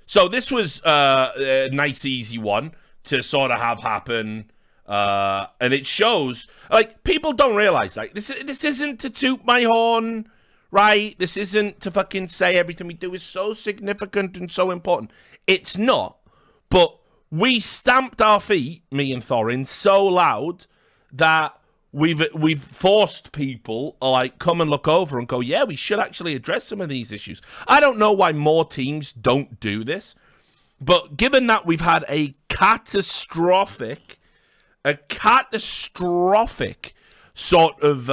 So this was a nice, easy one to sort of have happen. And it shows, like, people don't realize, like, this isn't to toot my horn, right? This isn't to fucking say everything we do is so significant and so important. It's not. But we stamped our feet, me and Thorin, so loud that we've forced people like come and look over and go, yeah, we should actually address some of these issues. I don't know why more teams don't do this, but given that we've had a catastrophic sort of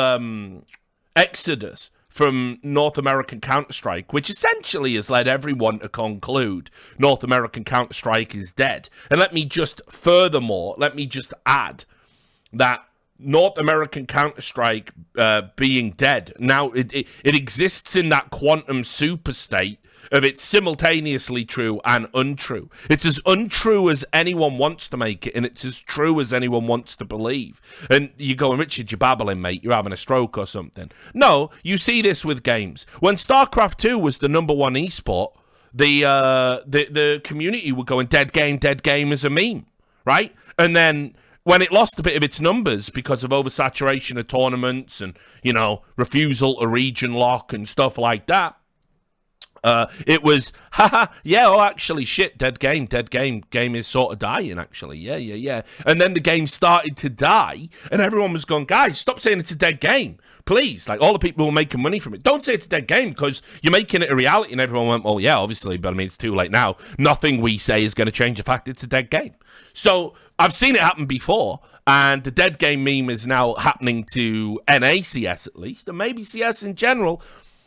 exodus from North American Counterstrike, which essentially has led everyone to conclude North American Counterstrike is dead. And let me just add that North American Counter-Strike being dead. Now, it exists in that quantum super state of it's simultaneously true and untrue. It's as untrue as anyone wants to make it, and it's as true as anyone wants to believe. And you go, Richard, you're babbling, mate. You're having a stroke or something. No, you see this with games. When StarCraft 2 was the number one esport, the community were going, dead game as a meme, right? And then when it lost a bit of its numbers because of oversaturation of tournaments and, refusal to region lock and stuff like that, it was, actually, shit, dead game is sort of dying, actually, yeah. And then the game started to die, and everyone was going, guys, stop saying it's a dead game, please. Like, all the people who were making money from it, don't say it's a dead game, because you're making it a reality. And everyone went, well, yeah, obviously, but I mean, it's too late now. Nothing we say is going to change the fact it's a dead game. So I've seen it happen before, and the dead game meme is now happening to NACS at least, and maybe CS in general.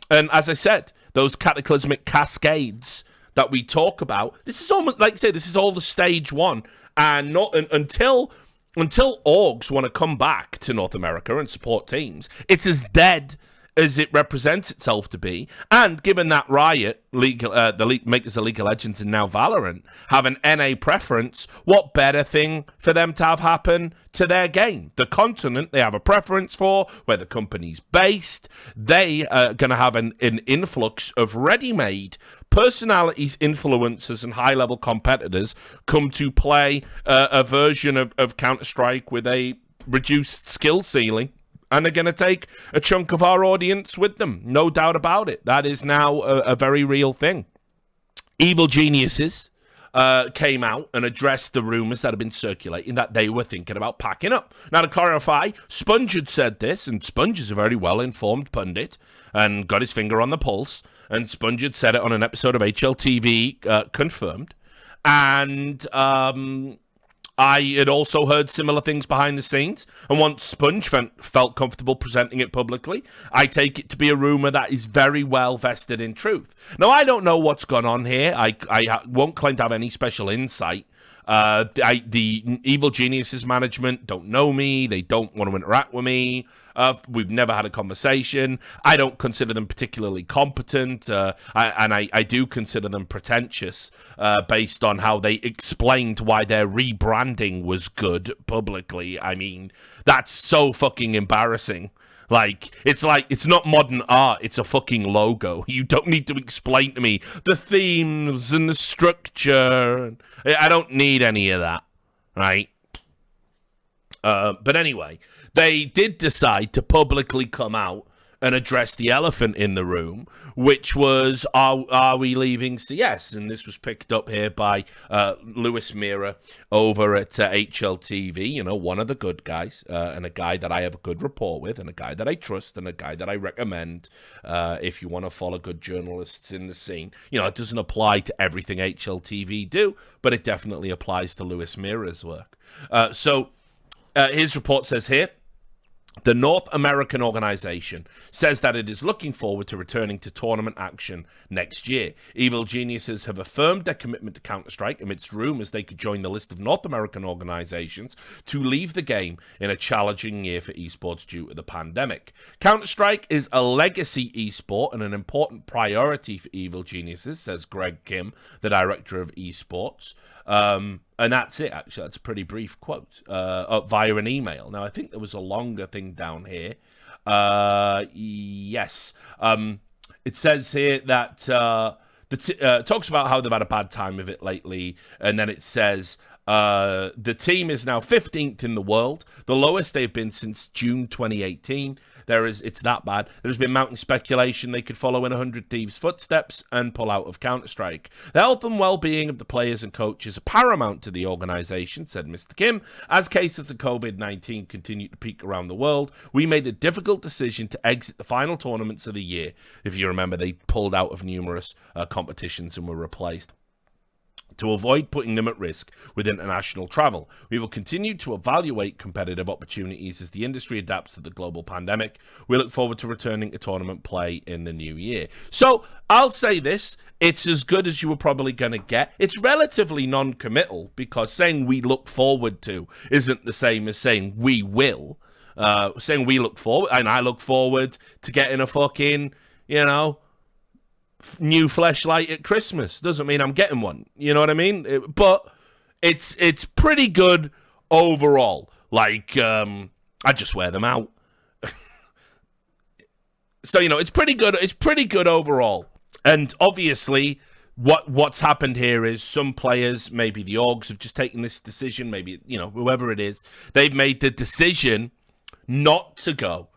And as I said, those cataclysmic cascades that we talk about, this is almost, like I say, this is all the stage one. And not until orgs want to come back to North America and support teams, it's as dead as it represents itself to be. And given that Riot, the makers of League of Legends and now Valorant, have an NA preference, what better thing for them to have happen to their game? The continent they have a preference for, where the company's based, they are going to have an influx of ready-made personalities, influencers, and high-level competitors come to play a version of Counter-Strike with a reduced skill ceiling. And they're going to take a chunk of our audience with them. No doubt about it. That is now a very real thing. Evil Geniuses came out and addressed the rumors that have been circulating that they were thinking about packing up. Now, to clarify, Sponge had said this, and Sponge is a very well-informed pundit and got his finger on the pulse. And Sponge had said it on an episode of HLTV, confirmed. And I had also heard similar things behind the scenes, and once Sponge felt comfortable presenting it publicly, I take it to be a rumor that is very well vested in truth. Now, I don't know what's gone on here. I won't claim to have any special insight. The Evil Geniuses management don't know me. They don't want to interact with me. We've never had a conversation. I don't consider them particularly competent, I do consider them pretentious based on how they explained why their rebranding was good publicly. I mean, that's so fucking embarrassing. It's not modern art, it's a fucking logo. You don't need to explain to me the themes and the structure. I don't need any of that, right? But anyway, they did decide to publicly come out and address the elephant in the room, which was, are we leaving CS? And this was picked up here by Lewis Mira over at HLTV, one of the good guys, and a guy that I have a good rapport with, and a guy that I trust, and a guy that I recommend if you want to follow good journalists in the scene. It doesn't apply to everything HLTV do, but it definitely applies to Lewis Mira's work. So his report says here, the North American organization says that it is looking forward to returning to tournament action next year. Evil Geniuses have affirmed their commitment to Counter-Strike amidst rumors they could join the list of North American organizations to leave the game in a challenging year for esports due to the pandemic. Counter-Strike is a legacy esport and an important priority for Evil Geniuses, says Greg Kim, the director of esports. And that's it, actually. That's a pretty brief quote via an email. Now, I think there was a longer thing down here. Yes. It says here that talks about how they've had a bad time of it lately, and then it says the team is now 15th in the world, the lowest they've been since June 2018. It's that bad. There's been mounting speculation they could follow in 100 Thieves' footsteps and pull out of Counterstrike. The health and well-being of the players and coaches are paramount to the organisation, said Mr. Kim. As cases of COVID-19 continue to peak around the world, we made a difficult decision to exit the final tournaments of the year. If you remember, they pulled out of numerous competitions and were replaced, to avoid putting them at risk with international travel. We will continue to evaluate competitive opportunities as the industry adapts to the global pandemic. We look forward to returning to tournament play in the new year. So I'll say this, it's as good as you were probably going to get. It's relatively non-committal, because saying we look forward to isn't the same as saying we will. Saying we look forward, and I look forward to getting a fucking, new fleshlight at Christmas doesn't mean I'm getting one. You know what I mean? But it's pretty good overall. Like, I just wear them out. So, it's pretty good. It's pretty good overall. And obviously, what's happened here is some players, maybe the Orgs, have just taken this decision. Maybe, whoever it is, they've made the decision not to go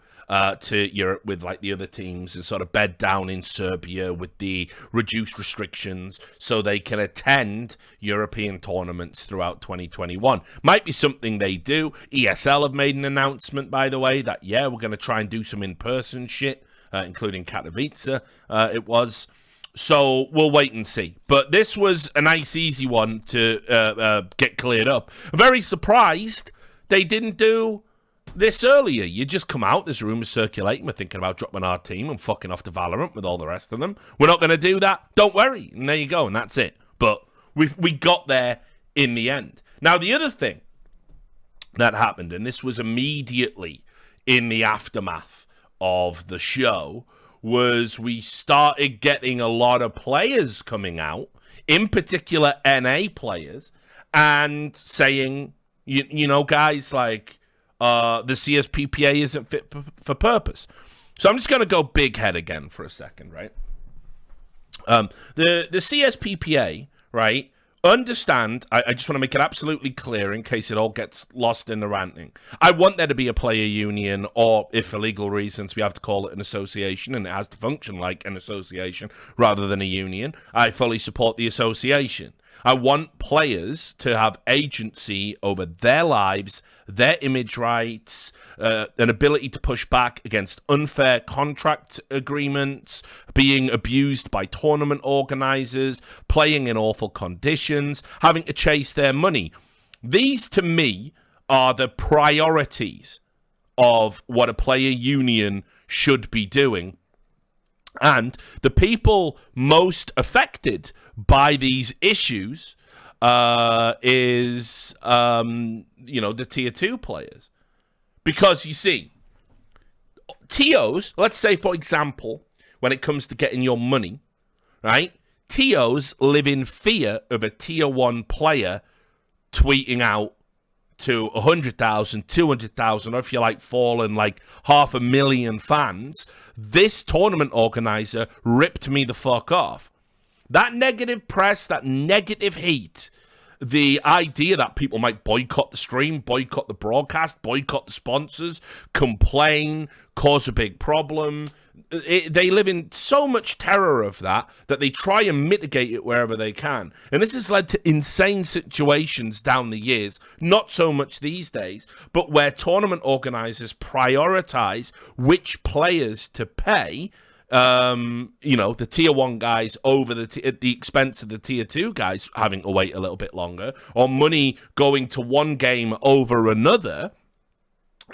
to Europe with like the other teams and sort of bed down in Serbia with the reduced restrictions so they can attend European tournaments throughout 2021. Might be something they do. ESL have made an announcement, by the way, that, we're going to try and do some in-person shit, including Katowice, it was. So we'll wait and see. But this was a nice, easy one to get cleared up. Very surprised they didn't do this earlier. You just come out, there's rumours circulating, we're thinking about dropping our team and fucking off to Valorant with all the rest of them. We're not going to do that. Don't worry. And there you go, and that's it. But we got there in the end. Now, the other thing that happened, and this was immediately in the aftermath of the show, was we started getting a lot of players coming out, in particular NA players, and saying, guys, like, the CSPPA isn't fit for purpose. So I'm just going to go big head again for a second, right? The CSPPA, right? Understand, I just want to make it absolutely clear in case it all gets lost in the ranting. I want there to be a player union, or if for legal reasons we have to call it an association and it has to function like an association rather than a union. I fully support the association. I want players to have agency over their lives, their image rights, an ability to push back against unfair contract agreements, being abused by tournament organizers, playing in awful conditions, having to chase their money. These, to me, are the priorities of what a player union should be doing. And the people most affected by these issues is, the Tier 2 players. Because, you see, TOs, let's say, for example, when it comes to getting your money, right? TOs live in fear of a Tier 1 player tweeting out to 100,000, 200,000, or if you like, fallen like 500,000 fans. This tournament organizer ripped me the fuck off. That negative press, that negative hate, the idea that people might boycott the stream, boycott the broadcast, boycott the sponsors, complain, cause a big problem. They live in so much terror of that they try and mitigate it wherever they can. And this has led to insane situations down the years, not so much these days, but where tournament organizers prioritize which players to pay, the Tier 1 guys over at the expense of the Tier 2 guys having to wait a little bit longer, or money going to one game over another.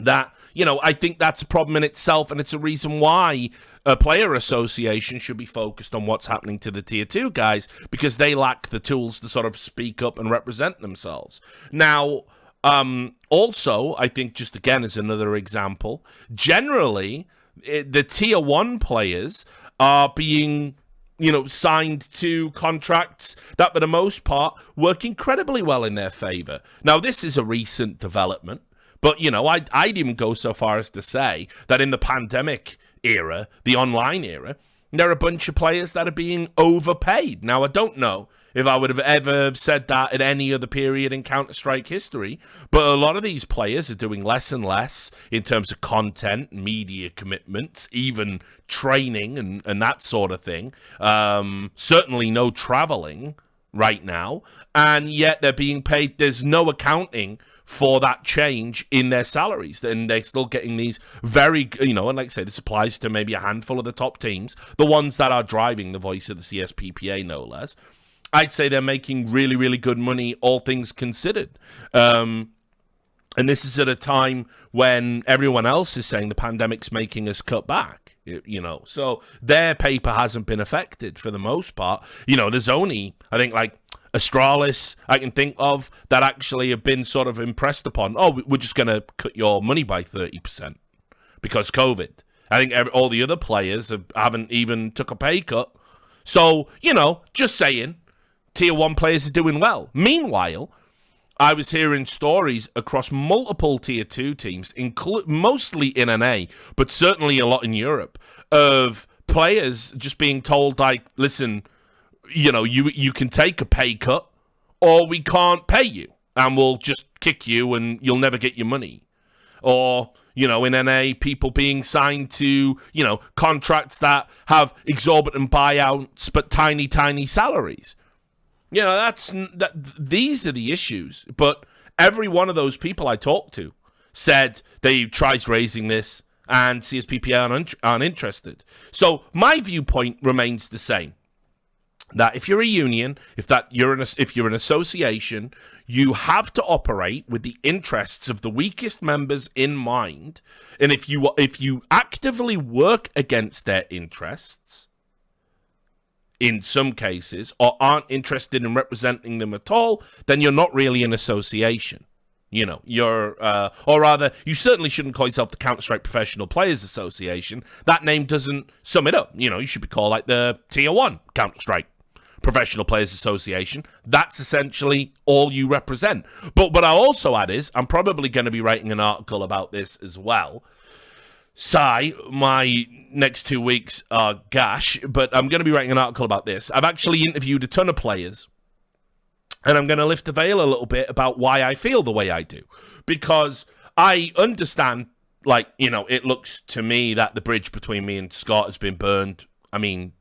That, I think that's a problem in itself, and it's a reason why a player association should be focused on what's happening to the Tier 2 guys, because they lack the tools to sort of speak up and represent themselves. Now, also, I think just again as another example, generally, the Tier 1 players are being signed to contracts that, for the most part, work incredibly well in their favor. Now, this is a recent development. But, I'd even go so far as to say that in the pandemic era, the online era, there are a bunch of players that are being overpaid. Now, I don't know if I would have ever said that at any other period in Counter-Strike history, but a lot of these players are doing less and less in terms of content, media commitments, even training and that sort of thing. Certainly no traveling right now, and yet they're being paid. There's no accounting for that change in their salaries, and they're still getting these very, and like I say, this applies to maybe a handful of the top teams, the ones that are driving the voice of the CSPPA, no less. I'd say they're making really, really good money, all things considered. And this is at a time when everyone else is saying the pandemic's making us cut back, So their paper hasn't been affected for the most part. There's only, I think, like Astralis I can think of that actually have been sort of impressed upon, we're just going to cut your money by 30% because COVID. I think all the other players haven't even took a pay cut. So, just saying, Tier 1 players are doing well. Meanwhile, I was hearing stories across multiple Tier 2 teams, mostly in NA, but certainly a lot in Europe, of players just being told, like, listen, you can take a pay cut, or we can't pay you, and we'll just kick you, and you'll never get your money. Or, in NA, people being signed to, contracts that have exorbitant buyouts, but tiny, tiny salaries. These are the issues. But every one of those people I talked to said they tried raising this and CSPPA aren't interested. So my viewpoint remains the same. That if you're a union, if you're an association, you have to operate with the interests of the weakest members in mind. And if you actively work against their interests, in some cases, or aren't interested in representing them at all, then you're not really an association. Or rather, you certainly shouldn't call yourself the Counter-Strike Professional Players Association. That name doesn't sum it up. You should be called like the Tier 1 Counter-Strike Professional Players Association. That's essentially all you represent. But what I'll also add is, I'm probably going to be writing an article about this as well. My next 2 weeks are gash, but I'm going to be writing an article about this. I've actually interviewed a ton of players, and I'm going to lift the veil a little bit about why I feel the way I do. Because I understand, it looks to me that the bridge between me and Scott has been burned. I mean,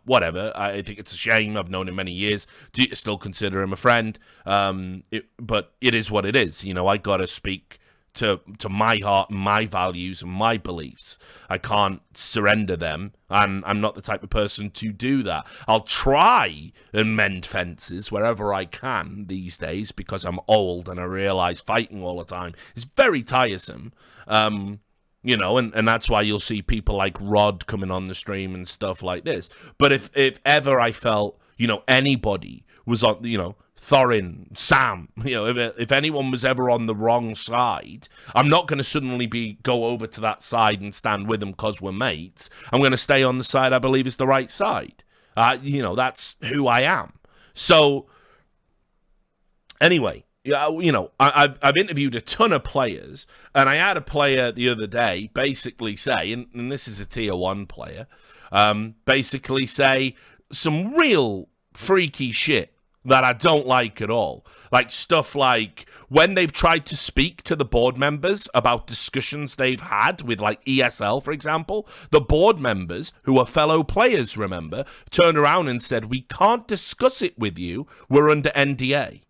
whatever. I think it's a shame. I've known him many years. Do you still consider him a friend? But it is what it is. I got to speak to my heart and my values and my beliefs. I can't surrender them, and I'm not the type of person to do that. I'll try and mend fences wherever I can these days because I'm old and I realize fighting all the time is very tiresome. And that's why you'll see people like Rod coming on the stream and stuff like this. But if ever I felt, anybody was on, Thorin, Sam, if anyone was ever on the wrong side, I'm not going to suddenly go over to that side and stand with them because we're mates. I'm going to stay on the side I believe is the right side. That's who I am. So, anyway, I've interviewed a ton of players, and I had a player the other day basically say, and this is a Tier 1 player, basically say some real freaky shit that I don't like at all. Like stuff like when they've tried to speak to the board members about discussions they've had with like ESL, for example, the board members, who are fellow players, remember, turned around and said, we can't discuss it with you, we're under NDA.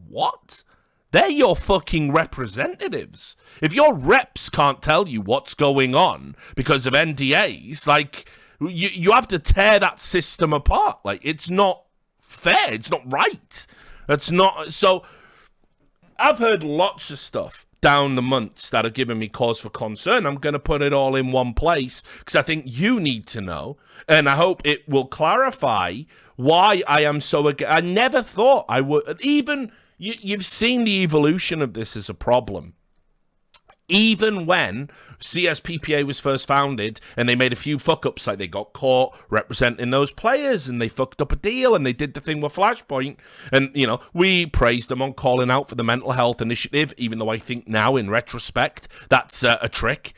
What? They're your fucking representatives. If your reps can't tell you what's going on because of NDAs, you have to tear that system apart. It's not fair. It's not right. It's not. So I've heard lots of stuff down the months that have given me cause for concern. I'm going to put it all in one place because I think you need to know, and I hope it will clarify why I am so I never thought I would. Even you've seen the evolution of this as a problem. Even when CSPPA was first founded and they made a few fuck-ups, like they got caught representing those players and they fucked up a deal and they did the thing with Flashpoint. And, we praised them on calling out for the mental health initiative, even though I think now, in retrospect, that's a trick.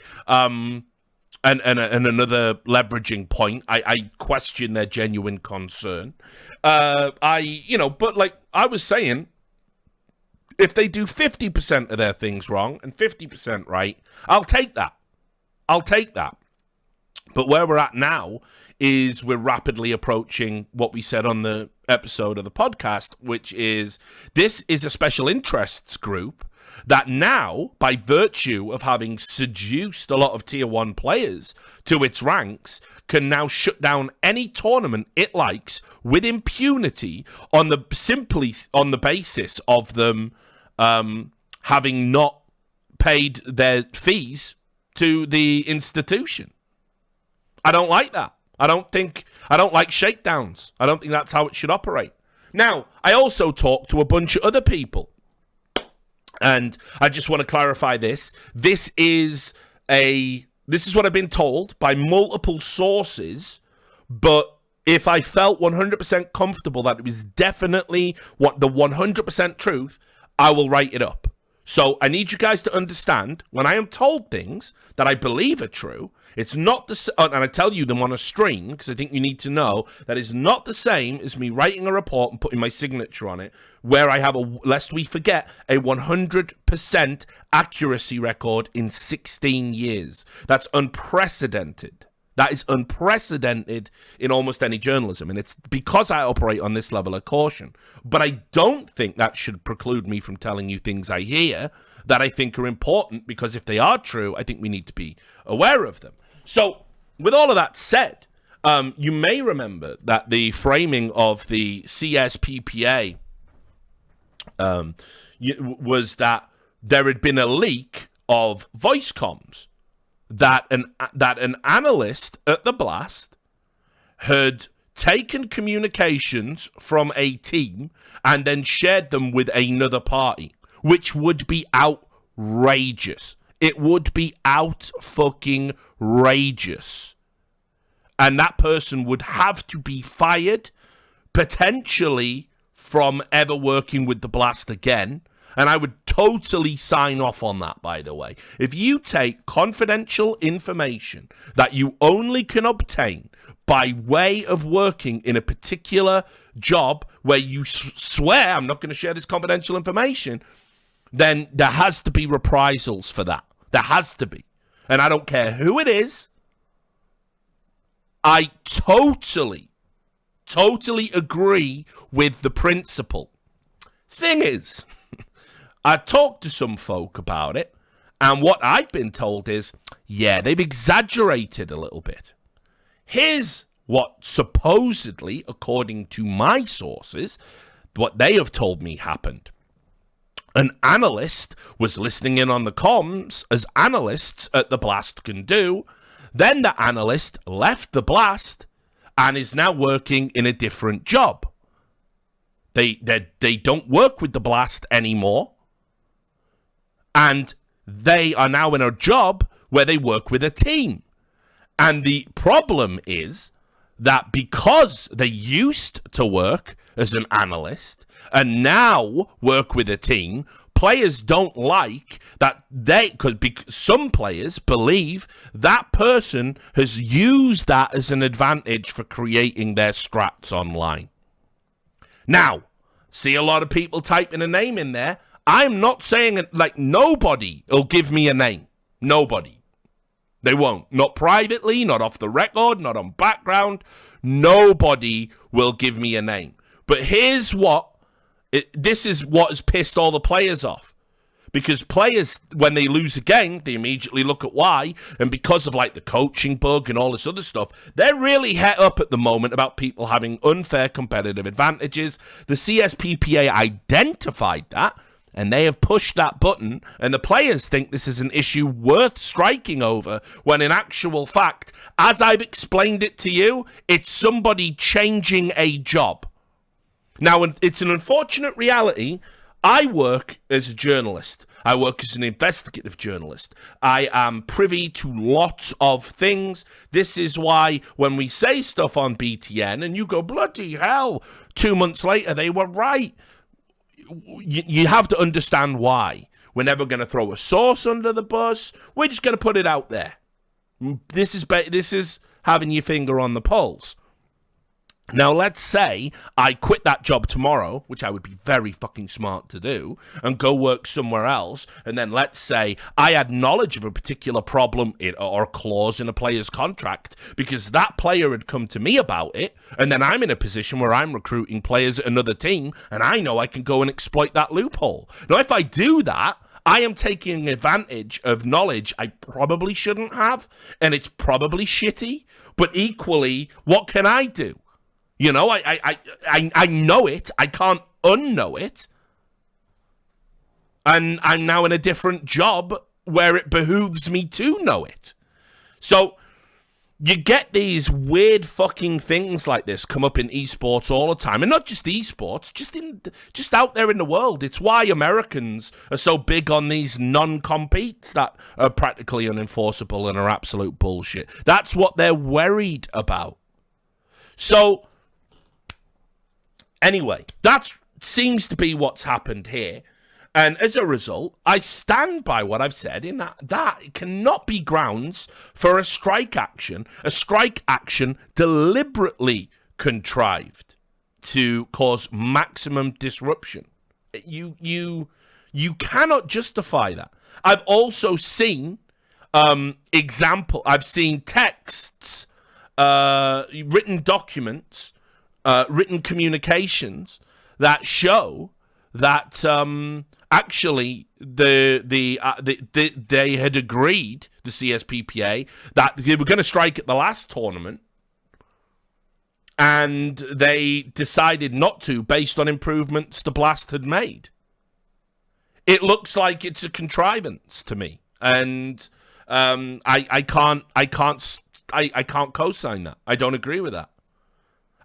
and another leveraging point. I question their genuine concern. But like I was saying, if they do 50% of their things wrong and 50% right, I'll take that. But where we're at now is we're rapidly approaching what we said on the episode of the podcast, which is this is a special interests group that now, by virtue of having seduced a lot of Tier 1 players to its ranks, can now shut down any tournament it likes with impunity simply on the basis of them having not paid their fees to the institution. I don't like that. I don't like shakedowns. I don't think that's how it should operate. Now, I also talked to a bunch of other people, and I just want to clarify this. This is what I've been told by multiple sources, but if I felt 100% comfortable that it was definitely the 100% truth, I will write it up. So I need you guys to understand, when I am told things that I believe are true, it's not the and I tell you them on a stream, because I think you need to know that it's not the same as me writing a report and putting my signature on it, where I have, lest we forget, a 100% accuracy record in 16 years. That's unprecedented. That is unprecedented in almost any journalism, and it's because I operate on this level of caution. But I don't think that should preclude me from telling you things I hear that I think are important, because if they are true, I think we need to be aware of them. So, with all of that said, you may remember that the framing of the CSPPA was that there had been a leak of voice comms, that an analyst at the Blast had taken communications from a team and then shared them with another party, which would be outrageous. It would be out-fucking-rageous. And that person would have to be fired, potentially from ever working with the Blast again. And I would totally sign off on that, by the way. If you take confidential information that you only can obtain by way of working in a particular job where you swear, I'm not going to share this confidential information, then there has to be reprisals for that. There has to be. And I don't care who it is. I totally agree with the principle. Thing is, I talked to some folk about it, and what I've been told is, yeah, they've exaggerated a little bit. Here's what supposedly, according to my sources, what they have told me happened. An analyst was listening in on the comms, as analysts at the Blast can do. Then the analyst left the Blast and is now working in a different job. They don't work with the Blast anymore. And they are now in a job where they work with a team. And the problem is that because they used to work as an analyst and now work with a team, players don't like that some players believe that person has used that as an advantage for creating their strats online. Now, see a lot of people typing a name in there. I'm not saying it like nobody will give me a name. Nobody. They won't. Not privately, not off the record, not on background. Nobody will give me a name. But here's this is what has pissed all the players off. Because players, when they lose a game, they immediately look at why. And because of like the coaching bug and all this other stuff, they're really het up at the moment about people having unfair competitive advantages. The CSPPA identified that, and they have pushed that button, and the players think this is an issue worth striking over, when in actual fact, as I've explained it to you, it's somebody changing a job. Now, it's an unfortunate reality. I work as a journalist. I work as an investigative journalist. I am privy to lots of things. This is why when we say stuff on BTN and you go, bloody hell, 2 months later, they were right. You have to understand why. We're never going to throw a source under the bus. We're just going to put it out there. This is having your finger on the pulse. Now, let's say I quit that job tomorrow, which I would be very fucking smart to do, and go work somewhere else. And then let's say I had knowledge of a particular problem or a clause in a player's contract because that player had come to me about it. And then I'm in a position where I'm recruiting players at another team, and I know I can go and exploit that loophole. Now, if I do that, I am taking advantage of knowledge I probably shouldn't have, and it's probably shitty. But equally, what can I do? You know, I know it. I can't unknow it. And I'm now in a different job where it behooves me to know it. So you get these weird fucking things like this come up in esports all the time. And not just esports, just out there in the world. It's why Americans are so big on these non-competes that are practically unenforceable and are absolute bullshit. That's what they're worried about. So anyway, that seems to be what's happened here. And as a result, I stand by what I've said in that cannot be grounds for a strike action deliberately contrived to cause maximum disruption. You cannot justify that. I've also seen I've seen texts, written documents, written communications that show that actually they had agreed, the CSPPA, that they were going to strike at the last tournament, and they decided not to based on improvements the Blast had made. It looks like it's a contrivance to me, and I can't co-sign that. I don't agree with that.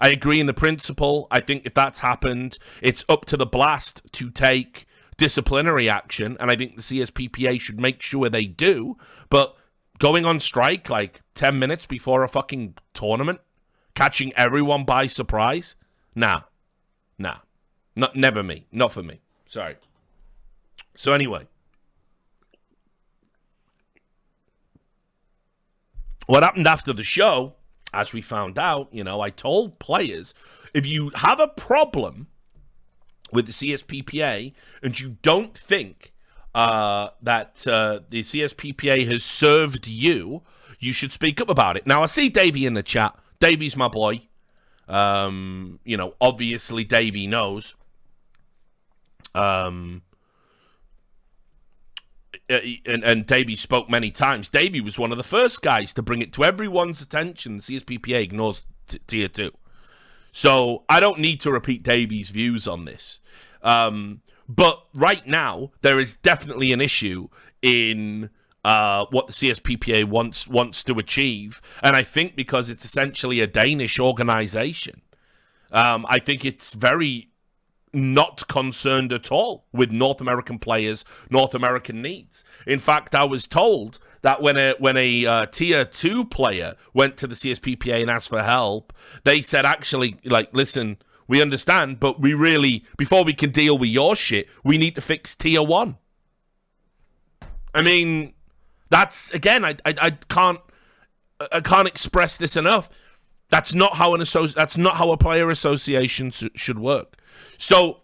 I agree in the principle. I think if that's happened, it's up to the Blast to take disciplinary action, and I think the CSPPA should make sure they do. But going on strike like 10 minutes before a fucking tournament, catching everyone by surprise, nah, never me, not for me. Sorry. So anyway, what happened after the show? As we found out, I told players, if you have a problem with the CSPPA and you don't think that the CSPPA has served you, you should speak up about it. Now, I see Davey in the chat. Davey's my boy. Obviously Davey knows. And Davey spoke many times. Davey was one of the first guys to bring it to everyone's attention. The CSPPA ignores Tier 2. So I don't need to repeat Davey's views on this. But right now, there is definitely an issue in what the CSPPA wants to achieve. And I think because it's essentially a Danish organization, I think it's very not concerned at all with North American players, North American needs. In fact, I was told that when a Tier 2 player went to the CSPPA and asked for help, they said, actually, listen, we understand, but we really, before we can deal with your shit, we need to fix Tier 1. I mean, that's, again, I can't express this enough. That's not how a player association should work. So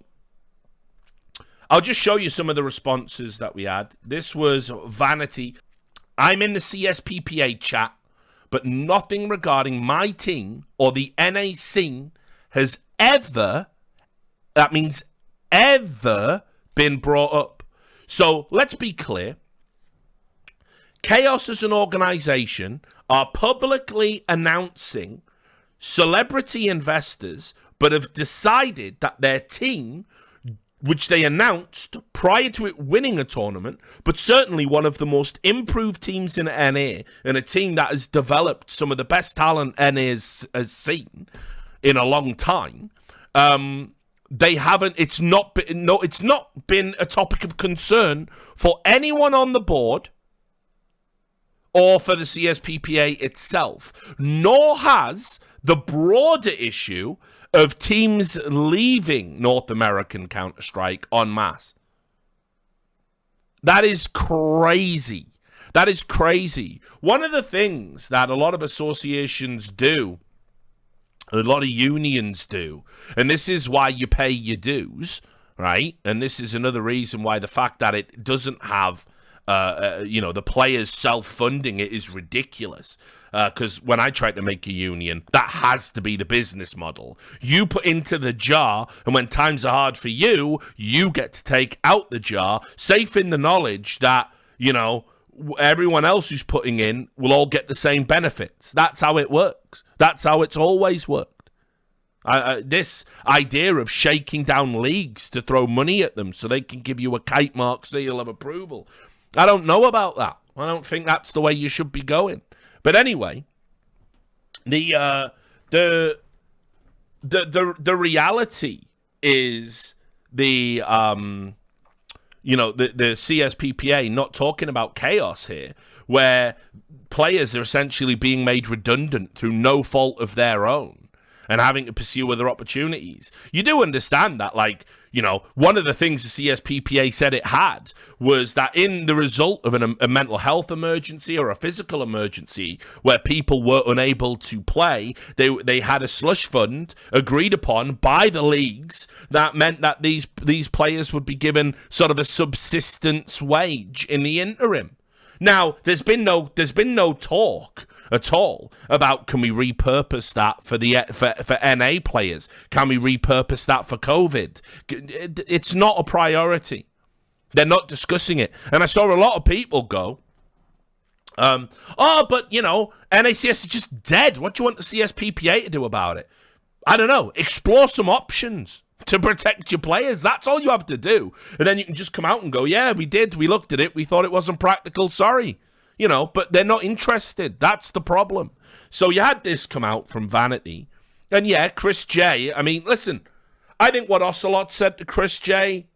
I'll just show you some of the responses that we had. This was Vanity. I'm in the CSPPA chat, but nothing regarding my team or the NA scene has ever been brought up. So let's be clear. Chaos as an organization are publicly announcing celebrity investors, but have decided that their team, which they announced prior to it winning a tournament, but certainly one of the most improved teams in NA, and a team that has developed some of the best talent NA has seen in a long time, it's not been a topic of concern for anyone on the board or for the CSPPA itself, nor has the broader issue of teams leaving North American Counterstrike en masse. That is crazy That is crazy. One of the things that a lot of associations do, a lot of unions do, and this is why you pay your dues, right? And this is another reason why the fact that it doesn't have, the players self-funding it is ridiculous. Because when I try to make a union, that has to be the business model. You put into the jar, and when times are hard for you, you get to take out the jar, safe in the knowledge that, everyone else who's putting in will all get the same benefits. That's how it works. That's how it's always worked. This idea of shaking down leagues to throw money at them so they can give you a kite mark seal of approval, I don't know about that. I don't think that's the way you should be going. But anyway, the reality is the CSPPA not talking about chaos here, where players are essentially being made redundant through no fault of their own and having to pursue other opportunities. You do understand that, one of the things the CSPPA said it had was that in the result of a mental health emergency or a physical emergency where people were unable to play, they had a slush fund agreed upon by the leagues that meant that these players would be given sort of a subsistence wage in the interim. Now, there's been no talk at all about, can we repurpose that for NA players? Can we repurpose that for COVID? It's not a priority. They're not discussing it. And I saw a lot of people go, but NACS is just dead. What do you want the CSPPA to do about it? I don't know. Explore some options to protect your players. That's all you have to do. And then you can just come out and go, yeah, we did. We looked at it. We thought it wasn't practical. Sorry. But they're not interested. That's the problem. So you had this come out from Vanity. And yeah, Chris J. I mean, listen, I think what Ocelot said to Chris J.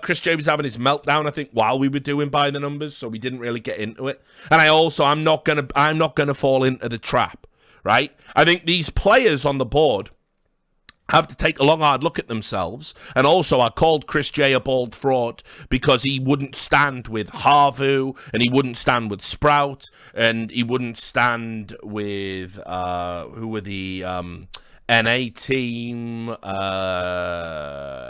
Chris J was having his meltdown, I think, while we were doing By the Numbers, so we didn't really get into it. And I'm not gonna fall into the trap, right? I think these players on the board have to take a long, hard look at themselves. And also, I called Chris J a bald fraud because he wouldn't stand with Harvu, and he wouldn't stand with Sprout, and he wouldn't stand with, who were the NA team,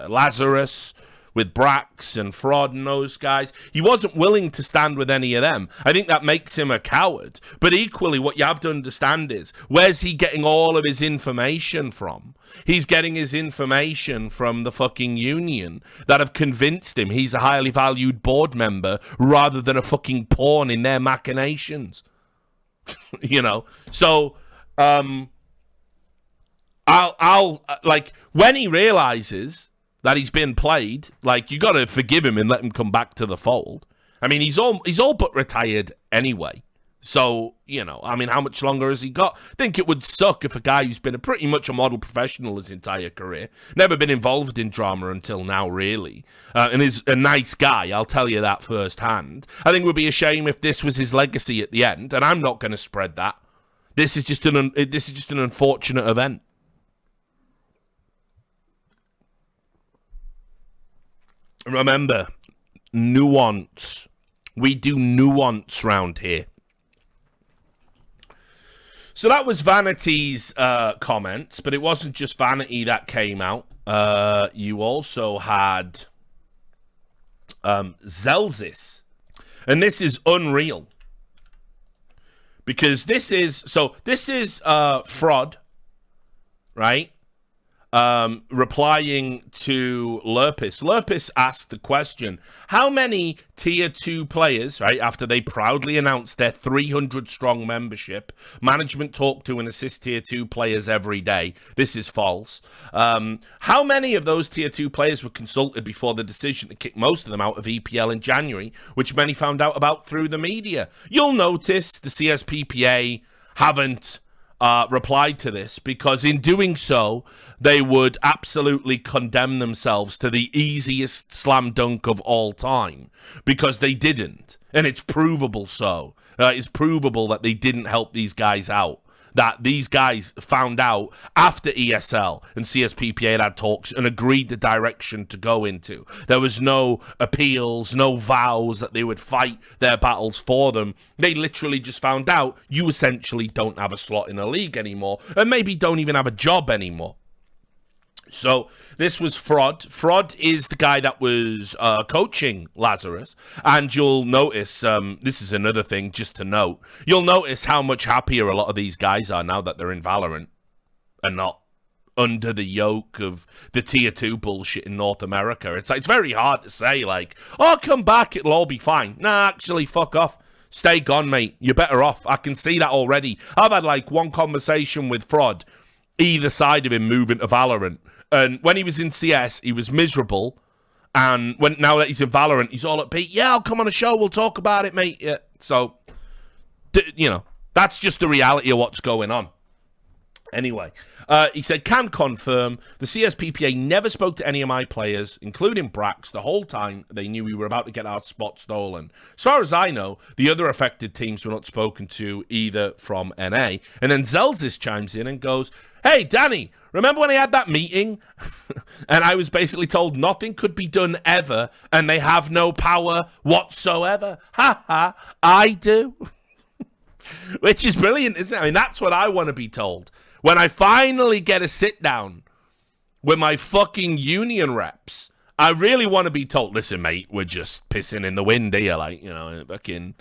Lazarus, with Brax and Fraud and those guys. He wasn't willing to stand with any of them. I think that makes him a coward. But equally, what you have to understand is, where's he getting all of his information from? He's getting his information from the fucking union that have convinced him he's a highly valued board member rather than a fucking pawn in their machinations. So, I'll when he realizes that he's been played, you got to forgive him and let him come back to the fold. I mean, he's all but retired anyway. So, how much longer has he got? I think it would suck if a guy who's been pretty much a model professional his entire career, never been involved in drama until now, really, and is a nice guy, I'll tell you that firsthand. I think it would be a shame if this was his legacy at the end, and I'm not going to spread that. This is just an unfortunate event. Remember, nuance. We do nuance round here. So that was Vanity's comments, but it wasn't just Vanity that came out. You also had Zelzis. And this is unreal. Because this is Fraud, right? Replying to Lurpis. Lurpis asked the question, how many tier 2 players, right, after they proudly announced their 300-strong membership, management talk to and assist tier 2 players every day? This is false. How many of those tier 2 players were consulted before the decision to kick most of them out of EPL in January, which many found out about through the media? You'll notice the CSPPA haven't replied to this, because in doing so, they would absolutely condemn themselves to the easiest slam dunk of all time, because they didn't. And it's provable so. It's provable that they didn't help these guys out. that these guys found out after ESL and CSPPA had talks and agreed the direction to go into. There was no appeals, no vows that they would fight their battles for them. They literally just found out you essentially don't have a slot in the league anymore, and maybe don't even have a job anymore. So this was Fraud. Fraud is the guy that was coaching Lazarus. And you'll notice, this is another thing just to note, you'll notice how much happier a lot of these guys are now that they're in Valorant and not under the yoke of the tier 2 bullshit in North America. It's very hard to say, like, oh, come back, it'll all be fine. Nah, actually, fuck off. Stay gone, mate. You're better off. I can see that already. I've had, like, one conversation with Fraud, either side of him moving to Valorant. And when he was in CS, he was miserable. And now that he's in Valorant, he's all upbeat. Yeah, I'll come on a show. We'll talk about it, mate. Yeah. So, that's just the reality of what's going on. Anyway, he said, can confirm the CSPPA never spoke to any of my players, including Brax, the whole time they knew we were about to get our spot stolen. As far as I know, the other affected teams were not spoken to either from NA. And then Zelzis chimes in and goes, hey, Danny, remember when I had that meeting? And I was basically told nothing could be done ever, and they have no power whatsoever. Ha ha, I do. Which is brilliant, isn't it? I mean, that's what I want to be told. When I finally get a sit down with my fucking union reps, I really want to be told, listen, mate, we're just pissing in the wind here. Like, fucking,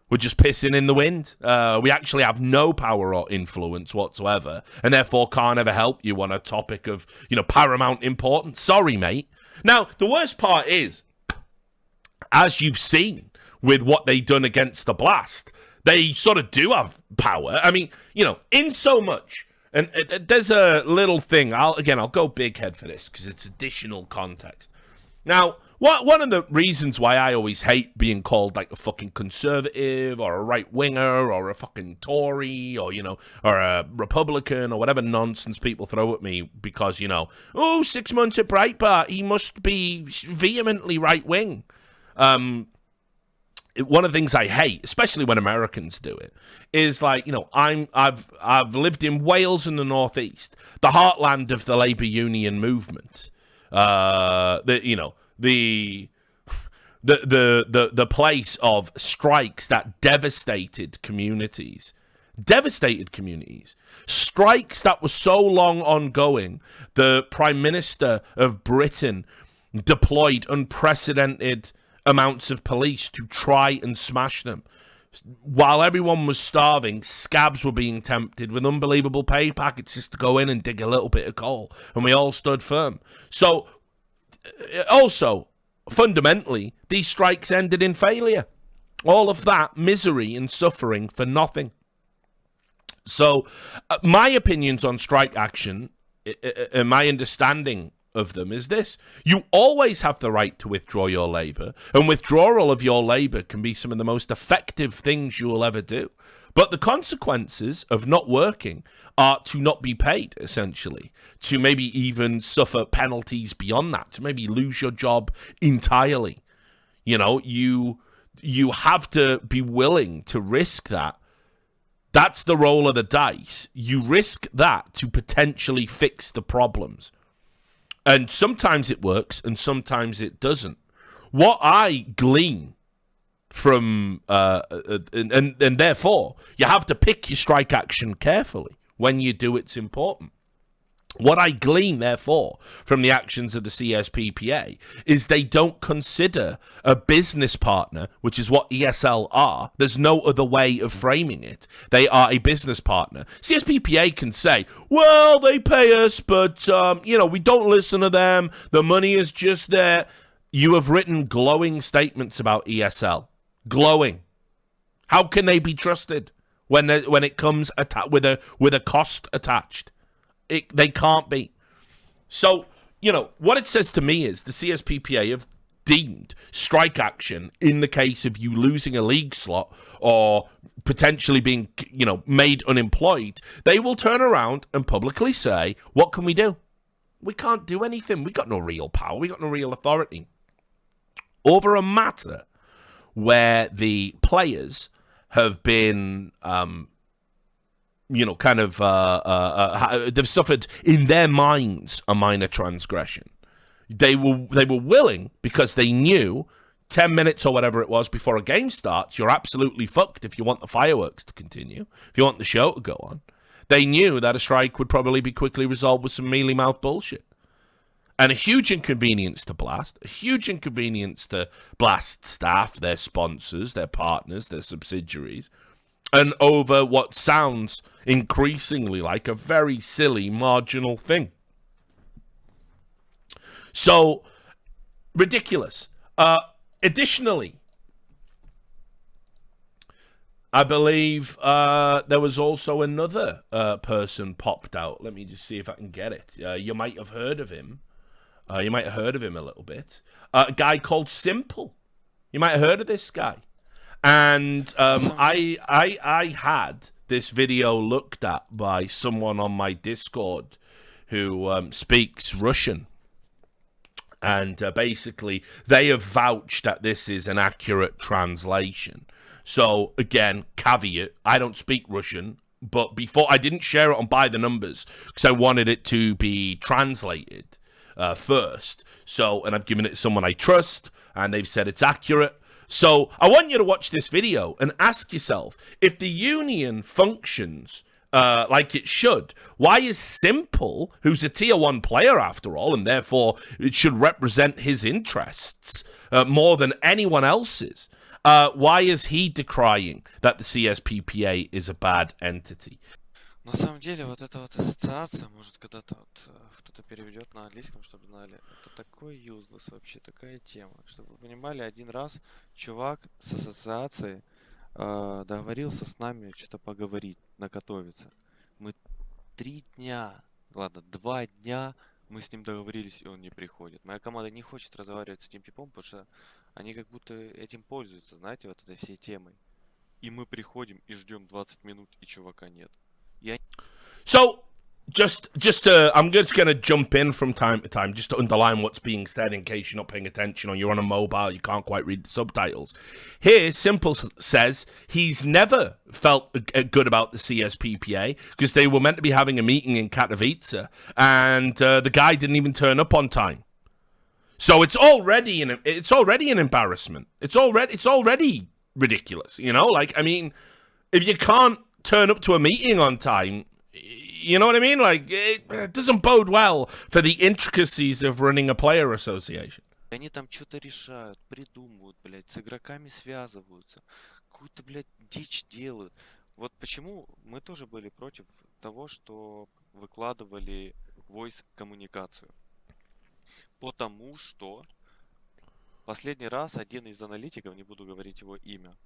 we're just pissing in the wind. We actually have no power or influence whatsoever, and therefore can't ever help you on a topic of, paramount importance. Sorry, mate. Now, the worst part is, as you've seen with what they done against the Blast, they sort of do have power. I mean, in so much. And there's a little thing. I'll go big head for this because it's additional context. Now, one of the reasons why I always hate being called like a fucking conservative or a right winger or a fucking Tory or a Republican or whatever nonsense people throw at me because 6 months at Breitbart, he must be vehemently right wing. One of the things I hate, especially when Americans do it, is like, I've lived in Wales in the Northeast, the heartland of the labor union movement. The place of strikes that devastated communities. Strikes that were so long ongoing, the Prime Minister of Britain deployed unprecedented amounts of police to try and smash them. While everyone was starving, scabs were being tempted with unbelievable pay packets just to go in and dig a little bit of coal, and we all stood firm. So, also, fundamentally, these strikes ended in failure. All of that misery and suffering for nothing. So, my opinions on strike action, and my understanding of them is this: you always have the right to withdraw your labor, and withdrawal of your labor can be some of the most effective things you will ever do. But the consequences of not working are to not be paid, essentially, to maybe even suffer penalties beyond that, to maybe lose your job entirely. You have to be willing to risk that. That's the roll of the dice. You risk that to potentially fix the problems. And sometimes it works, and sometimes it doesn't. What I glean from, and therefore, you have to pick your strike action carefully. When you do, it's important. What I glean, therefore, from the actions of the CSPPA is they don't consider a business partner, which is what ESL are. There's no other way of framing it. They are a business partner. CSPPA can say, well, they pay us, but, we don't listen to them. The money is just there. You have written glowing statements about ESL. Glowing. How can they be trusted when it comes with a cost attached? They can't be. So, what it says to me is the CSPPA have deemed strike action in the case of you losing a league slot or potentially being, made unemployed. They will turn around and publicly say, what can we do? We can't do anything. We got no real power. We got no real authority. Over a matter where the players have been, they've suffered in their minds a minor transgression. They were willing because they knew 10 minutes or whatever it was before a game starts, you're absolutely fucked if you want the fireworks to continue, if you want the show to go on. They knew that a strike would probably be quickly resolved with some mealy-mouthed bullshit. And a huge inconvenience to Blast, a huge inconvenience to Blast staff, their sponsors, their partners, their subsidiaries, and over what sounds increasingly like a very silly, marginal thing. So, ridiculous. Additionally, I believe there was also another person popped out. Let me just see if I can get it. You might have heard of him. You might have heard of him a little bit. A guy called Simple. You might have heard of this guy. And I had this video looked at by someone on my Discord who speaks Russian. And basically, they have vouched that this is an accurate translation. So, again, caveat, I don't speak Russian, but before I didn't share it on By the Numbers because I wanted it to be translated first. So, and I've given it to someone I trust, and they've said it's accurate. So, I want you to watch this video and ask yourself, if the union functions like it should, why is Simple, who's a tier 1 player after all, and therefore it should represent his interests more than anyone else's, why is he decrying that the CSPPA is a bad entity? На самом деле, вот эта вот ассоциация, может, когда-то вот кто-то переведет на английском, чтобы знали, это такой useless вообще, такая тема. Чтобы вы понимали, один раз чувак с ассоциацией договорился с нами что-то поговорить, наготовиться. Мы 3 дня, ладно, 2 дня мы с ним договорились, и он не приходит. Моя команда не хочет разговаривать с этим типом, потому что они как будто этим пользуются, знаете, вот этой всей темой. И мы приходим и ждем 20 минут, и чувака нет. So, I'm just going to jump in from time to time just to underline what's being said in case you're not paying attention or you're on a mobile, you can't quite read the subtitles. Here, Simple says he's never felt good about the CSPPA because they were meant to be having a meeting in Katowice and the guy didn't even turn up on time. So it's already an embarrassment. It's already ridiculous, you know? Like, I mean, if you can't turn up to a meeting on time, you know what I mean? Like, it doesn't bode well for the intricacies of running a player association. Они там что-то решают, придумывают, блядь, с игроками связываются, какую-то, блядь, дичь делают. Вот почему мы тоже были против того, что выкладывали voice-коммуникацию. Потому что последний раз один из аналитиков, не буду говорить его имя,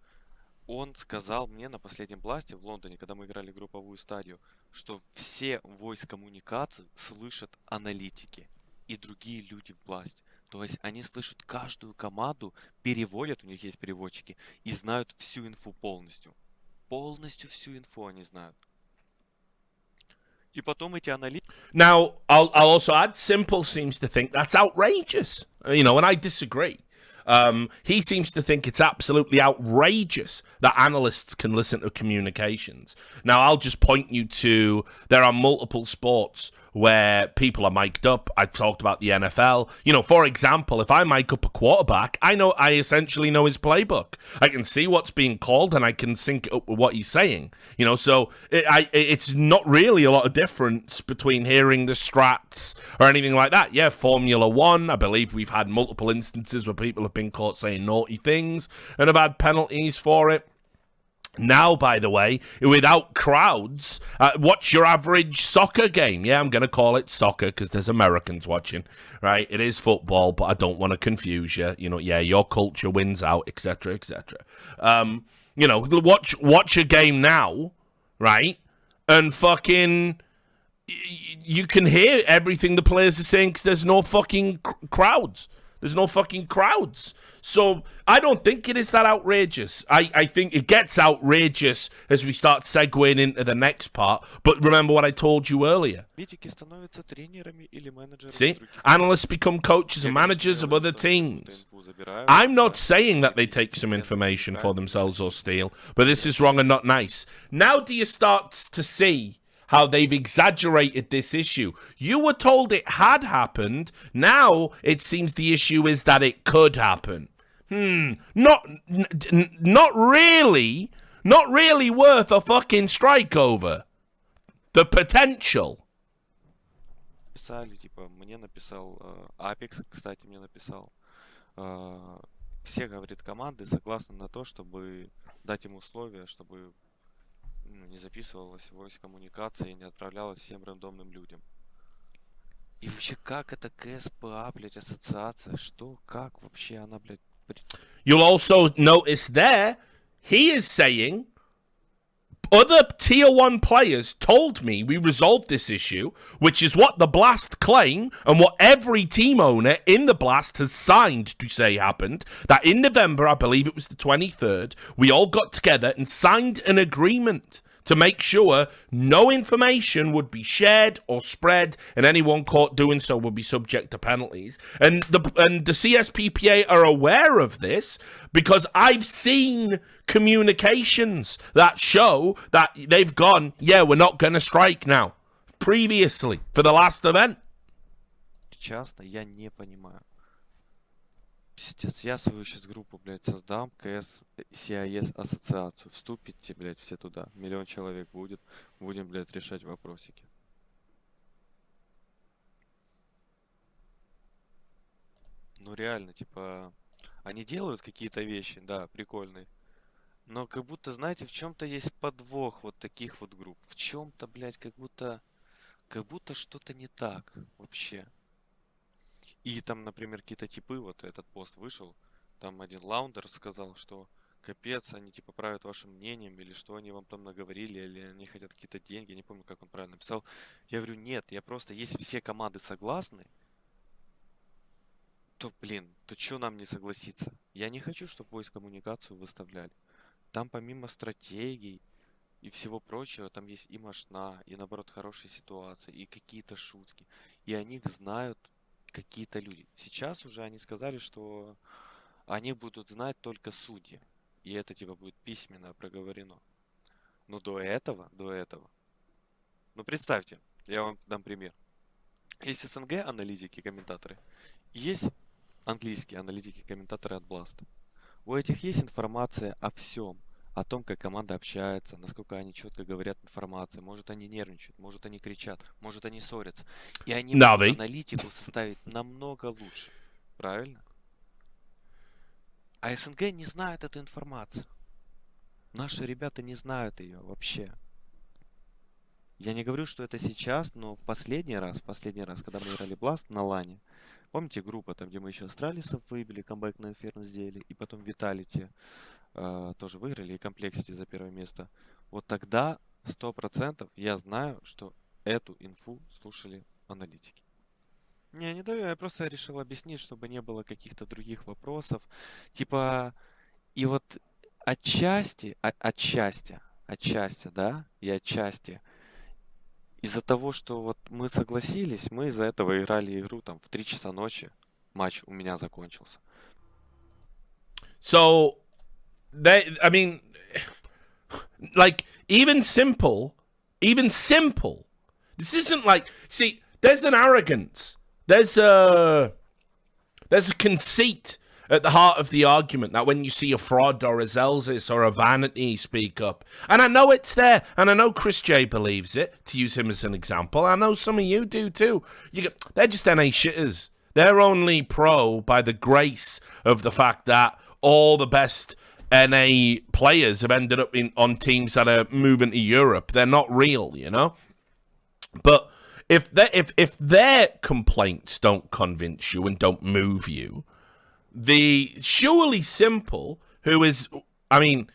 он сказал мне на последнем бласте в Лондоне, когда мы играли групповую стадию, что все voice-коммуникации слышат аналитики и другие люди в бласте. То есть они слышат каждую команду, переводят, у них есть переводчики, и знают всю инфу полностью. Полностью всю инфу они знают. И потом эти аналитики... Now, I'll also add, Simple seems to think that's outrageous. You know, and I disagree. He seems to think it's absolutely outrageous that analysts can listen to communications. Now, I'll just point you to, there are multiple sports where people are mic'd up. I've talked about the NFL. You know, for example, if I mic up a quarterback, I essentially know his playbook. I can see what's being called and I can sync it up with what he's saying. You know, so it's not really a lot of difference between hearing the strats or anything like that. Yeah, Formula One, I believe we've had multiple instances where people have been caught saying naughty things and have had penalties for it. Now, by the way, without crowds, what's your average soccer game? Yeah, I'm going to call it soccer because there's Americans watching, right? It is football, but I don't want to confuse you. You know, yeah, your culture wins out, etc., etc. You know, watch a game now, right? And fucking, you can hear everything the players are saying because there's no fucking crowds. There's no fucking crowds. So I don't think it is that outrageous. I think it gets outrageous as we start segueing into the next part. But remember what I told you earlier. See? Analysts become coaches and managers of other teams. выбирают. I'm not да, saying that they take какие some ценные information for играют, themselves or значит, steal, but this is wrong and not nice. Now do you start to see how they've exaggerated this issue? You were told it had happened. Now it seems the issue is that it could happen. Not really. Not really worth a fucking strike over. The potential. писали, типа, мне написал Apex, кстати, мне написал. Все, говорит, команды согласны на то, чтобы дать им условия, чтобы не записывалась voice коммуникация и не отправлялась всем рандомным людям. И вообще, как это КСПА, блядь, ассоциация? Что, как вообще она, блядь... You'll also notice there, he is saying, other tier 1 players told me we resolved this issue, which is what the Blast claim and what every team owner in the Blast has signed to say happened, that in November, I believe it was the 23rd, we all got together and signed an agreement to make sure no information would be shared or spread, and anyone caught doing so would be subject to penalties. And the CSPPA are aware of this because I've seen communications that show that they've gone, yeah, we're not going to strike now, previously, for the last event. Часто я не понимаю. Пиздец, я свою сейчас группу, блядь, создам, КС, CIS ассоциацию. Вступите, блядь, все туда. 1 миллион человек будет. Будем, блядь, решать вопросики. Ну, реально, типа, они делают какие-то вещи, да, прикольные. Но как будто, знаете, в чем-то есть подвох вот таких вот групп. В чем-то, блядь, как будто что-то не так вообще. И там, например, какие-то типы, вот этот пост вышел, там один лаундер сказал, что капец, они типа правят вашим мнением, или что они вам там наговорили, или они хотят какие-то деньги, я не помню, как он правильно написал. Я говорю, нет, я просто, если все команды согласны, то, блин, то что нам не согласиться? Я не хочу, чтобы voice коммуникацию выставляли. Там помимо стратегий и всего прочего, там есть и мошна, и наоборот хорошие ситуации, и какие-то шутки. И о них знают какие-то люди. Сейчас уже они сказали, что они будут знать только судьи. И это типа будет письменно проговорено. Но до этого, ну представьте, я вам дам пример. Есть СНГ аналитики, комментаторы, и есть английские аналитики, комментаторы от Blast. У этих есть информация о всем. О том, как команда общается, насколько они четко говорят информацию. Может, они нервничают, может, они кричат, может, они ссорятся. И они могут аналитику составить намного лучше. Правильно? А СНГ не знают эту информацию. Наши ребята не знают ее вообще. Я не говорю, что это сейчас, но в последний раз, когда мы играли Blast на лане, помните группа, там, где мы еще Астралисов выбили, камбэк на Инферно сделали, и потом Виталити тоже выиграли, и Комплексити за первое место. Вот тогда 100% я знаю, что эту инфу слушали аналитики. Не даю, я просто решил объяснить, чтобы не было каких-то других вопросов. Типа, и вот отчасти, да, и отчасти из-за того, что вот мы согласились, мы из-за этого играли игру там в 3 часа ночи. Матч у меня закончился. So, I mean, like, even simple, this isn't like, see, there's an arrogance, there's a conceit at the heart of the argument that when you see a fraud or a Zelsis or a Vanity speak up, and I know it's there, and I know Chris J believes it, to use him as an example, I know some of you do too, they're just NA shitters. They're only pro by the grace of the fact that all the best NA players have ended up on teams that are moving to Europe. They're not real, you know? But if their complaints don't convince you and don't move you, the surely simple, who is, I mean,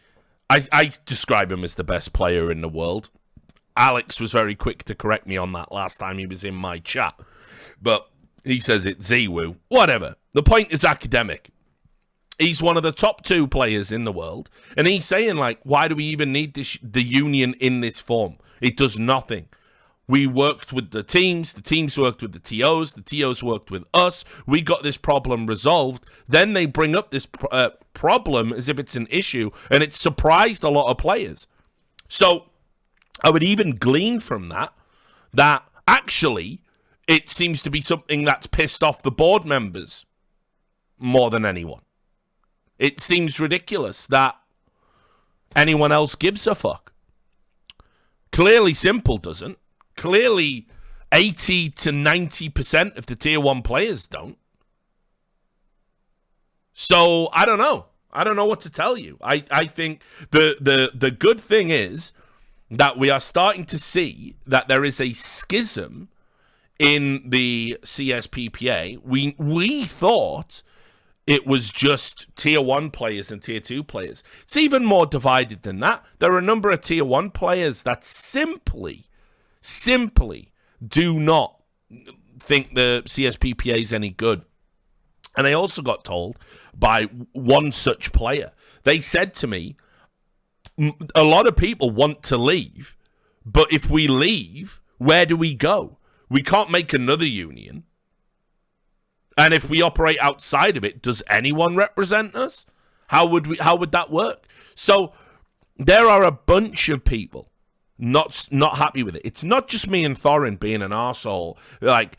I describe him as the best player in the world. Alex was very quick to correct me on that last time he was in my chat. But he says it's Ziwu. Whatever. The point is academic. He's one of the top 2 players in the world. And he's saying, like, why do we even need the union in this form? It does nothing. We worked with the teams worked with the TOs worked with us. We got this problem resolved. Then they bring up this problem as if it's an issue, and it surprised a lot of players. So I would even glean from that actually it seems to be something that's pissed off the board members more than anyone. It seems ridiculous that anyone else gives a fuck. Clearly Simple doesn't. Clearly 80 to 90% of the tier 1 players don't. So I don't know. I don't know what to tell you. I think the good thing is that we are starting to see that there is a schism in the CSPPA. We thought it was just tier 1 players and tier 2 players. It's even more divided than that. There are a number of tier 1 players that simply do not think the CSPPA is any good. And I also got told by one such player, they said to me, a lot of people want to leave, but if we leave, where do we go? We can't make another union. And if we operate outside of it, does anyone represent us? How would that work? So there are a bunch of people not happy with it. It's not just me and Thorin being an arsehole. Like,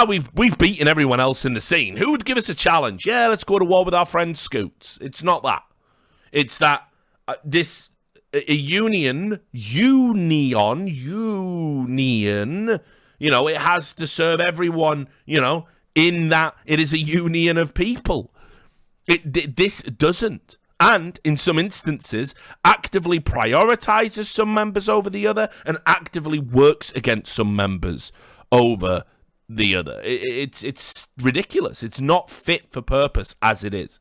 we've beaten everyone else in the scene. Who would give us a challenge? Yeah, let's go to war with our friend Scoots. It's not that. It's that a union, you know, it has to serve everyone, you know, in that it is a union of people. This doesn't. And in some instances, actively prioritizes some members over the other and actively works against some members over the other. It's ridiculous. It's not fit for purpose as it is.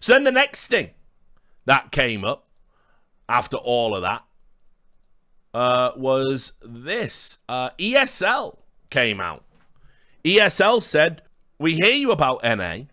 So then the next thing that came up after all of that was this. ESL came out. ESL said, we hear you about NA,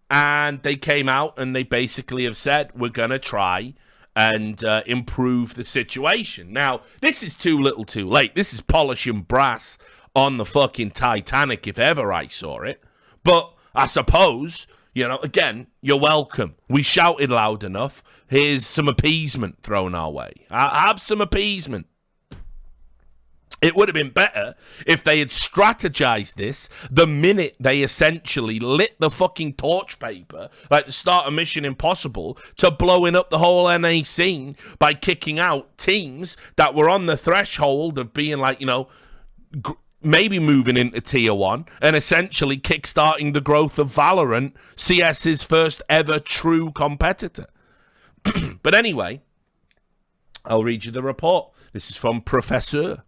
and they came out and they basically have said, we're going to try and improve the situation. Now, this is too little too late. This is polishing brass on the fucking Titanic if ever I saw it. But I suppose, you know, again, you're welcome. We shouted loud enough. Here's some appeasement thrown our way. Have some appeasement. It would have been better if they had strategized this the minute they essentially lit the fucking torch paper, like the start of Mission Impossible, to blowing up the whole NA scene by kicking out teams that were on the threshold of being like, you know, maybe moving into tier 1 and essentially kickstarting the growth of Valorant, CS's first ever true competitor. But anyway, I'll read you the report. This is from Professor.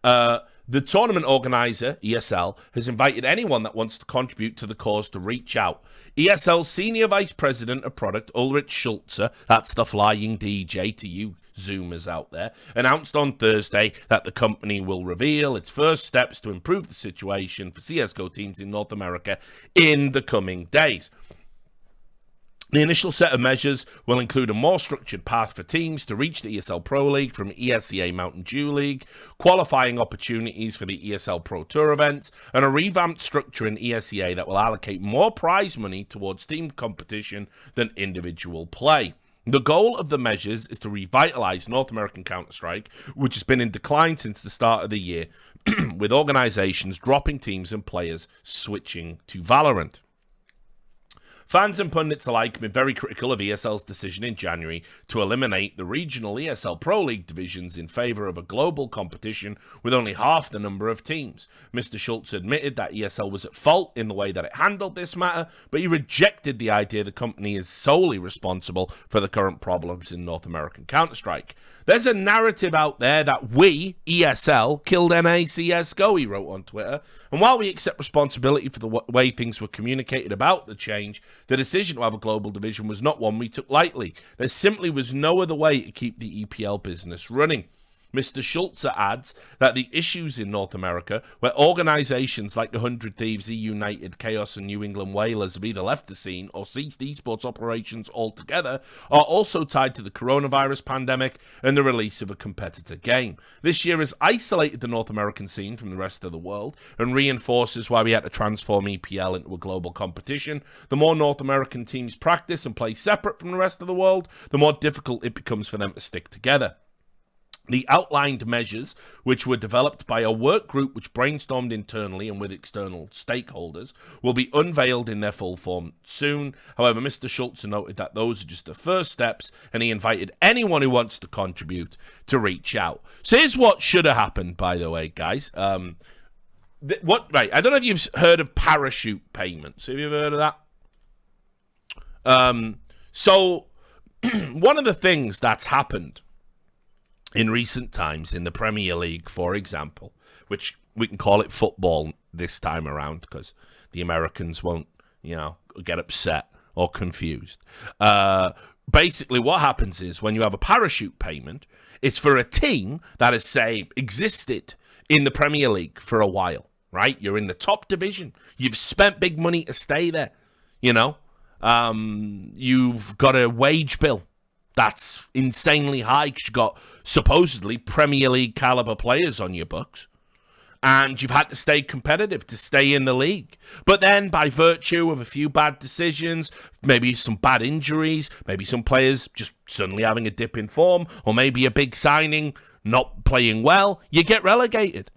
The tournament organizer, ESL, has invited anyone that wants to contribute to the cause to reach out. ESL's Senior Vice President of Product, Ulrich Schulze, that's the flying DJ to you Zoomers out there, announced on Thursday that the company will reveal its first steps to improve the situation for CSGO teams in North America in the coming days. The initial set of measures will include a more structured path for teams to reach the ESL Pro League from ESEA Mountain Dew League, qualifying opportunities for the ESL Pro Tour events, and a revamped structure in ESEA that will allocate more prize money towards team competition than individual play. The goal of the measures is to revitalize North American Counterstrike, which has been in decline since the start of the year, with organizations dropping teams and players switching to Valorant. Fans and pundits alike have been very critical of ESL's decision in January to eliminate the regional ESL Pro League divisions in favor of a global competition with only half the number of teams. Mr. Schultz admitted that ESL was at fault in the way that it handled this matter, but he rejected the idea the company is solely responsible for the current problems in North American Counter-Strike. There's a narrative out there that we, ESL, killed NA CSGO, he wrote on Twitter. And while we accept responsibility for the way things were communicated about the change, the decision to have a global division was not one we took lightly. There simply was no other way to keep the EPL business running. Mr. Schulze adds that the issues in North America, where organizations like the 100 Thieves, E United, Chaos, and New England Whalers have either left the scene or ceased esports operations altogether, are also tied to the coronavirus pandemic and the release of a competitor game. This year has isolated the North American scene from the rest of the world and reinforces why we had to transform EPL into a global competition. The more North American teams practice and play separate from the rest of the world, the more difficult it becomes for them to stick together. The outlined measures, which were developed by a work group which brainstormed internally and with external stakeholders, will be unveiled in their full form soon. However, Mr. Schulze noted that those are just the first steps, and he invited anyone who wants to contribute to reach out. So here's what should have happened, by the way, guys. I don't know if you've heard of parachute payments. Have you ever heard of that? So one of the things that's happened in recent times in the Premier League, for example, which we can call it football this time around because the Americans won't, get upset or confused. Basically, what happens is when you have a parachute payment, it's for a team that has, say, existed in the Premier League for a while, right? You're in the top division. You've spent big money to stay there, You've got a wage bill that's insanely high because you've got supposedly Premier League caliber players on your books. And you've had to stay competitive to stay in the league. But then by virtue of a few bad decisions, maybe some bad injuries, maybe some players just suddenly having a dip in form, or maybe a big signing not playing well, you get relegated.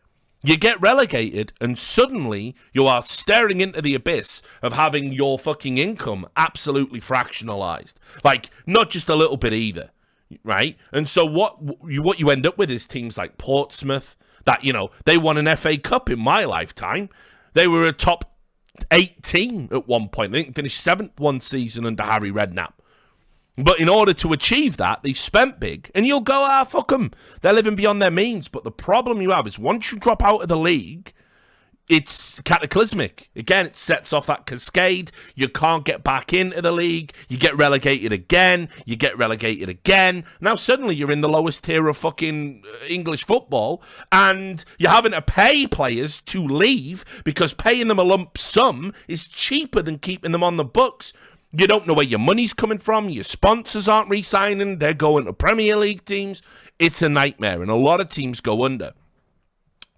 You get relegated, and suddenly you are staring into the abyss of having your fucking income absolutely fractionalized. Like, not just a little bit either, right? And so what you end up with is teams like Portsmouth, that, they won an FA Cup in my lifetime. They were a top 8 team at one point. They finished 7th one season under Harry Redknapp. But in order to achieve that, they spent big. And you'll go, fuck them. They're living beyond their means. But the problem you have is once you drop out of the league, it's cataclysmic. Again, it sets off that cascade. You can't get back into the league. You get relegated again. You get relegated again. Now suddenly you're in the lowest tier of fucking English football, and you're having to pay players to leave because paying them a lump sum is cheaper than keeping them on the books. You don't know where your money's coming from. Your sponsors aren't re-signing. They're going to Premier League teams. It's a nightmare, and a lot of teams go under.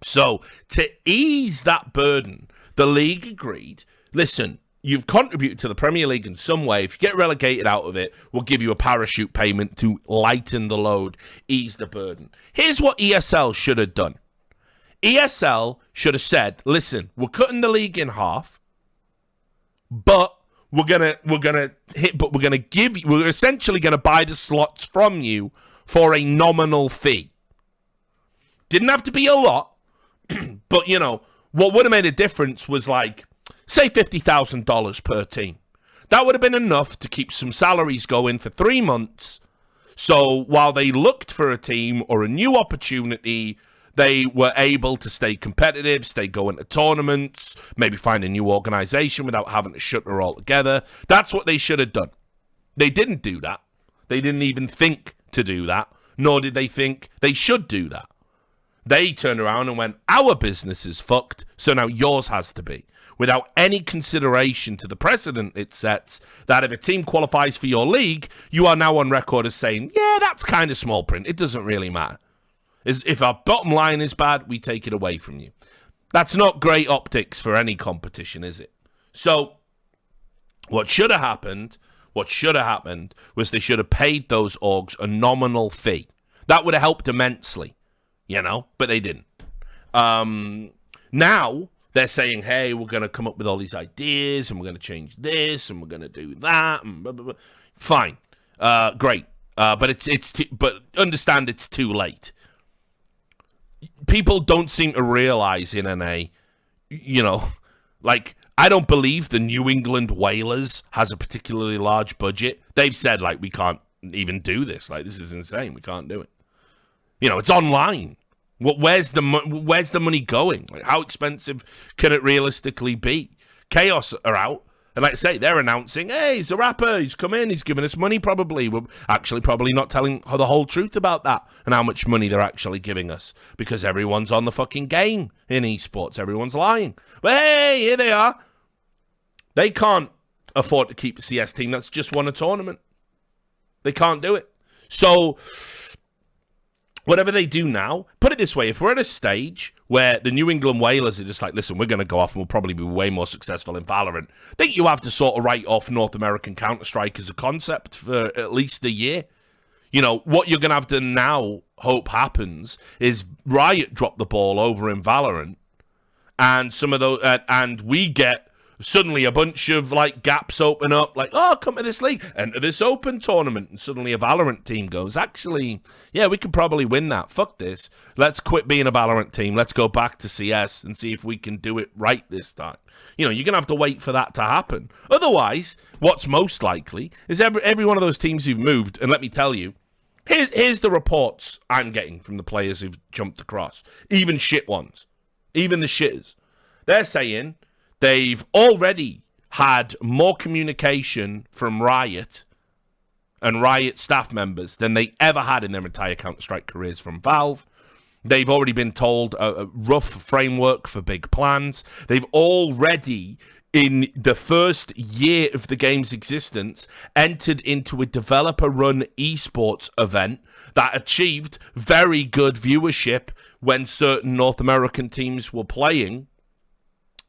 So, to ease that burden, the league agreed, listen, you've contributed to the Premier League in some way. If you get relegated out of it, we'll give you a parachute payment to lighten the load, ease the burden. Here's what ESL should have done. ESL should have said, listen, we're cutting the league in half, but we're essentially gonna buy the slots from you for a nominal fee. Didn't have to be a lot, but what would have made a difference was like, say $50,000 per team. That would have been enough to keep some salaries going for 3 months. So while they looked for a team or a new opportunity, they were able to stay competitive, stay going to tournaments, maybe find a new organization without having to shut her all together. That's what they should have done. They didn't do that. They didn't even think to do that, nor did they think they should do that. They turned around and went, our business is fucked, so now yours has to be. Without any consideration to the precedent it sets that if a team qualifies for your league, you are now on record as saying, yeah, that's kind of small print. It doesn't really matter. If our bottom line is bad, we take it away from you. That's not great optics for any competition, is it? So what should have happened was they should have paid those orgs a nominal fee. That would have helped immensely, but they didn't. Now they're saying, hey, we're going to come up with all these ideas and we're going to change this and we're going to do that. And blah, blah, blah. Fine. Great. But understand it's too late. People don't seem to realize in NA, I don't believe the New England Whalers has a particularly large budget. They've said, we can't even do this. This is insane. We can't do it. It's online. Where's the money going? How expensive can it realistically be? Chaos are out. And like I say, they're announcing, hey, he's a rapper, he's come in, he's giving us money probably. We're actually probably not telling the whole truth about that and how much money they're actually giving us because everyone's on the fucking game in esports. Everyone's lying. But hey, here they are. They can't afford to keep a CS team that's just won a tournament. They can't do it. So whatever they do now, put it this way, if we're at a stage where the New England Whalers are just like, listen, we're going to go off and we'll probably be way more successful in Valorant, I think you have to sort of write off North American Counterstrike as a concept for at least a year. You know, what you're going to have to now hope happens is Riot drop the ball over in Valorant and some of those, and we get suddenly a bunch of like gaps open up, like, oh, come to this league, enter this open tournament, and suddenly a Valorant team goes, actually, yeah, we could probably win that. Fuck this. Let's quit being a Valorant team. Let's go back to CS and see if we can do it right this time. You know, you're going to have to wait for that to happen. Otherwise, what's most likely is every one of those teams who've moved, and let me tell you, here's the reports I'm getting from the players who've jumped across, even shit ones, even the shitters. They're saying they've already had more communication from Riot and Riot staff members than they ever had in their entire Counter-Strike careers from Valve. They've already been told a rough framework for big plans. They've already, in the first year of the game's existence, entered into a developer-run esports event that achieved very good viewership when certain North American teams were playing.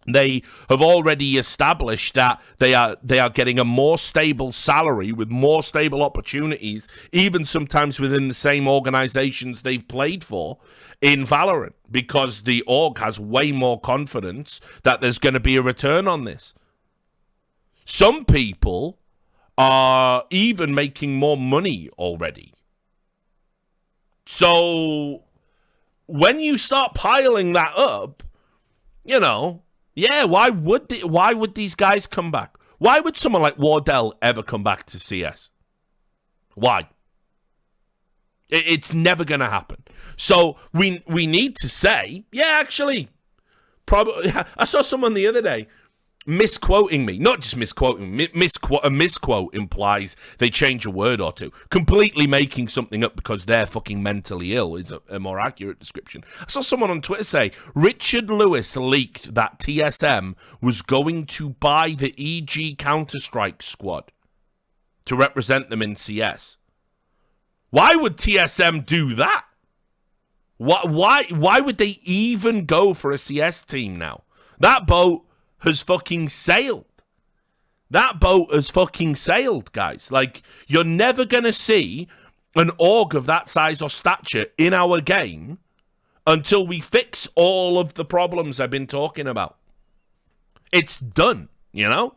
They have already established that they are getting a more stable salary with more stable opportunities, even sometimes within the same organizations they've played for in Valorant, because the org has way more confidence that there's going to be a return on this. Some people are even making more money already. So when you start piling that up, you know, yeah, why would these guys come back? Why would someone like Wardell ever come back to CS? Why? It's never going to happen. So we need to say, yeah, actually, probably. I saw someone the other day misquoting me. Not just misquoting. A misquote implies they change a word or two. Completely making something up because they're fucking mentally ill is a more accurate description. I saw someone on Twitter say, Richard Lewis leaked that TSM was going to buy the EG Counterstrike squad to represent them in CS. Why would TSM do that? Why would they even go for a CS team now? That boat has fucking sailed. That boat has fucking sailed, guys. Like, you're never going to see an org of that size or stature in our game until we fix all of the problems I've been talking about. It's done, you know?